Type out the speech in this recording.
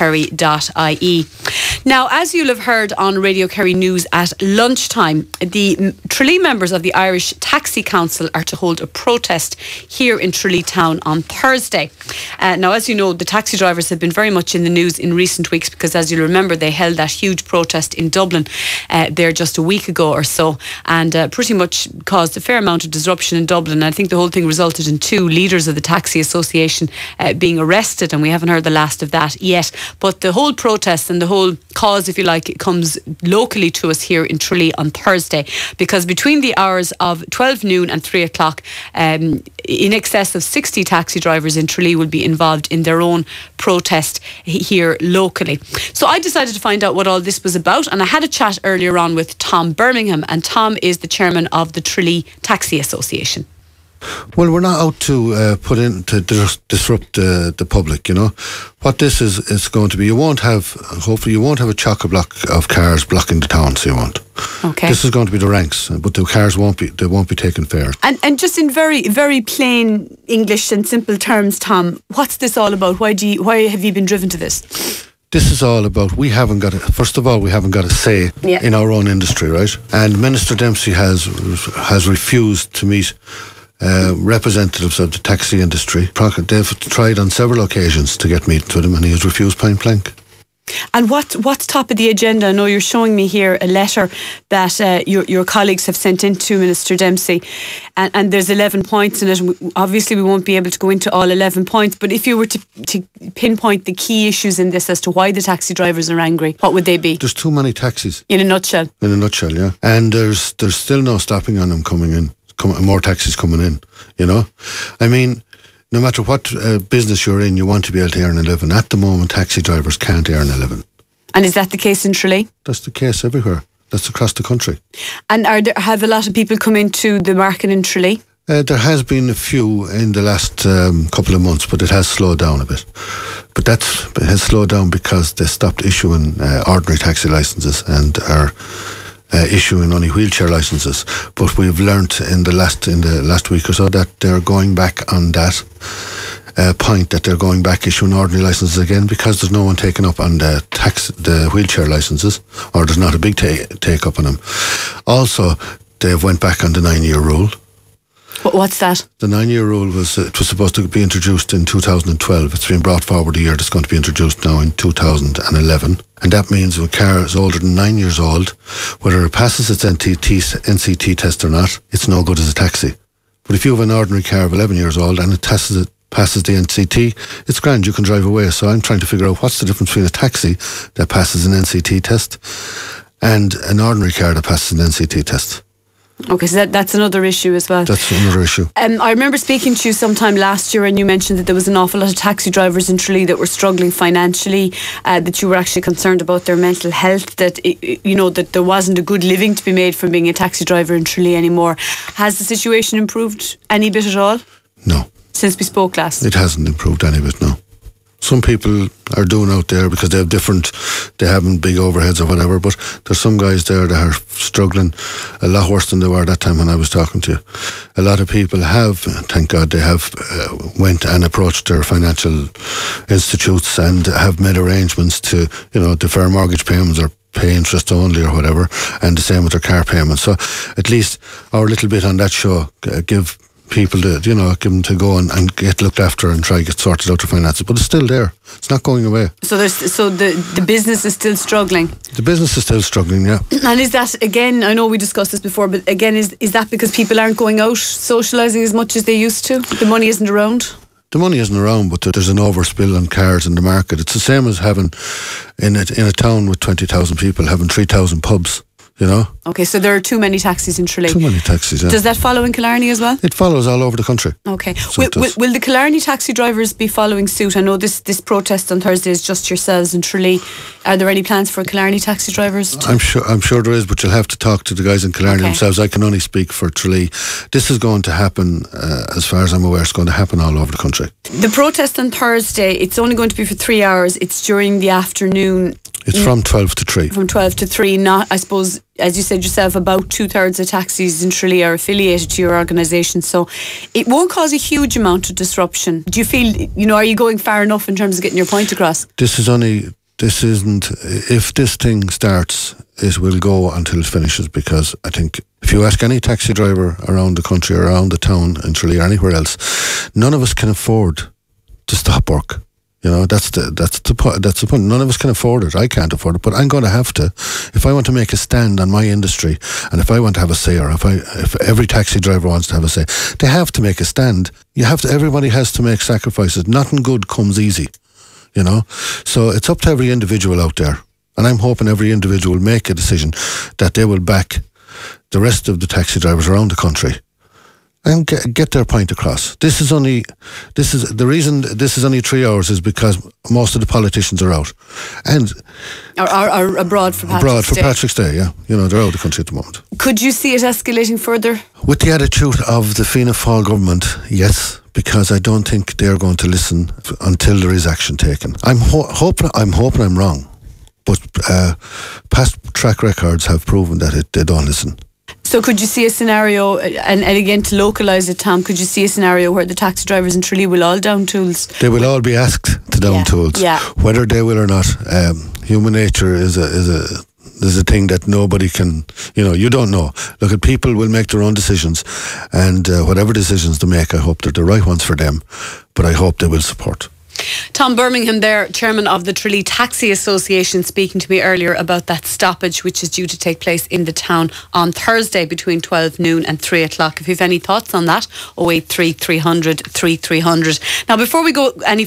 radiokerry.ie. Now, as you'll have heard on Radio Kerry News at lunchtime, the Tralee members of the Irish Taxi Council are to hold a protest here in Tralee town on Thursday. Now, as you know, the taxi drivers have been very much in the news in recent weeks because, as you'll remember, they held that huge protest in Dublin there just a week ago or so, and pretty much caused a fair amount of disruption in Dublin. I think the whole thing resulted in 2 leaders of the Taxi Association being arrested, and we haven't heard the last of that yet. But the whole protest and the whole cause, if you like, it comes locally to us here in Tralee on Thursday, because between the hours of 12 noon and 3 o'clock, in excess of 60 taxi drivers in Tralee will be involved in their own protest here locally. So I decided to find out what all this was about, and I had a chat earlier on with Tom Birmingham, and Tom is the chairman of the Tralee Taxi Association. Well, we're not out to put in to disrupt the public. You know what this is going to be. Hopefully you won't have a chock-a-block of cars blocking the town. So you won't. Okay. This is going to be the ranks, but the cars won't be taking fares. And just in very, very plain English and simple terms, Tom, what's this all about? Why have you been driven to this? This is all about, first of all, we haven't got a say in our own industry, right? And Minister Dempsey has refused to meet representatives of the taxi industry. They've tried on several occasions to get meetings with him, and he has refused point blank. And what's top of the agenda? I know you're showing me here a letter that your colleagues have sent in to Minister Dempsey, and there's 11 points in it. Obviously, we won't be able to go into all 11 points, but if you were to pinpoint the key issues in this as to why the taxi drivers are angry, what would they be? There's too many taxis. In a nutshell? In a nutshell, yeah. And there's still no stopping on them coming in. More taxis coming in, you know. I mean, no matter what business you're in, you want to be able to earn a living. At the moment, taxi drivers can't earn a living. And is that the case in Tralee? That's the case everywhere. That's across the country. And have a lot of people come into the market in Tralee? There has been a few in the last couple of months, but it has slowed down a bit. But it has slowed down because they stopped issuing ordinary taxi licences and are issuing only wheelchair licences. But we've learnt in the last week or so that they're going back on that point, that they're going back issuing ordinary licences again, because there's no one taking up on the wheelchair licences, or there's not a big take up on them. Also, they've went back on the 9-year rule. What's that? The 9-year rule was supposed to be introduced in 2012. It's been brought forward a year. It's going to be introduced now in 2011. And that means when a car is older than 9 years old, whether it passes its NCT test or not, it's no good as a taxi. But if you have an ordinary car of 11 years old and it passes the NCT, it's grand, you can drive away. So I'm trying to figure out what's the difference between a taxi that passes an NCT test and an ordinary car that passes an NCT test. Okay, so that's another issue as well. That's another issue. I remember speaking to you sometime last year, and you mentioned that there was an awful lot of taxi drivers in Tralee that were struggling financially, that you were actually concerned about their mental health, that that there wasn't a good living to be made from being a taxi driver in Tralee anymore. Has the situation improved any bit at all? No. Since we spoke last? It hasn't improved any bit, no. Some people are doing out there because they haven't big overheads or whatever, but there's some guys there that are struggling a lot worse than they were that time when I was talking to you. A lot of people have, thank God, they have went and approached their financial institutes and have made arrangements to, defer mortgage payments or pay interest only or whatever, and the same with their car payments. So at least our little bit on that show give people to, give them to go and get looked after and try to get sorted out their finances. But it's still there. It's not going away. So the business is still struggling? The business is still struggling, yeah. And is that, again, I know we discussed this before, but again, is that because people aren't going out socialising as much as they used to? The money isn't around? The money isn't around, but there's an overspill on cars in the market. It's the same as having, in a town with 20,000 people, having 3,000 pubs. Okay, so there are too many taxis in Tralee. Too many taxis, yeah. Does that follow in Killarney as well? It follows all over the country. Okay. So will the Killarney taxi drivers be following suit? I know this protest on Thursday is just yourselves in Tralee. Are there any plans for Killarney taxi drivers? I'm sure there is, but you'll have to talk to the guys in Killarney themselves. I can only speak for Tralee. This is going to happen, as far as I'm aware, it's going to happen all over the country. The protest on Thursday, it's only going to be for 3 hours. It's during the afternoon. It's from 12 to 3. From 12 to 3, not, I suppose, as you said yourself, about 2/3 of taxis in Tralee are affiliated to your organisation, so it won't cause a huge amount of disruption. Do you feel, are you going far enough in terms of getting your point across? If this thing starts, it will go until it finishes, because I think if you ask any taxi driver around the country or around the town in Tralee or anywhere else, none of us can afford to stop work. That's the point. None of us can afford it. I can't afford it, but I'm going to have to. If I want to make a stand on my industry, and if I want to have a say, or if every taxi driver wants to have a say, they have to make a stand. Everybody has to make sacrifices. Nothing good comes easy, So it's up to every individual out there. And I'm hoping every individual will make a decision that they will back the rest of the taxi drivers around the country and get their point across. The reason this is only 3 hours is because most of the politicians are out. And are abroad for Patrick's Day, yeah. They're out of the country at the moment. Could you see it escalating further? With the attitude of the Fianna Fáil government, yes, because I don't think they're going to listen until there is action taken. I'm hoping I'm wrong, but past track records have proven that they don't listen. So could you see a scenario, and again to localise it, Tom, could you see a scenario where the taxi drivers in Tralee will all down tools? They will all be asked to down tools. Yeah. Whether they will or not, human nature is a thing that nobody can, you don't know. Look, people will make their own decisions, and whatever decisions they make, I hope they're the right ones for them, but I hope they will support. Tom Birmingham there, chairman of the Tralee Taxi Association, speaking to me earlier about that stoppage which is due to take place in the town on Thursday between 12 noon and 3 o'clock. If you have any thoughts on that, 083 300 3300. Now, before we go any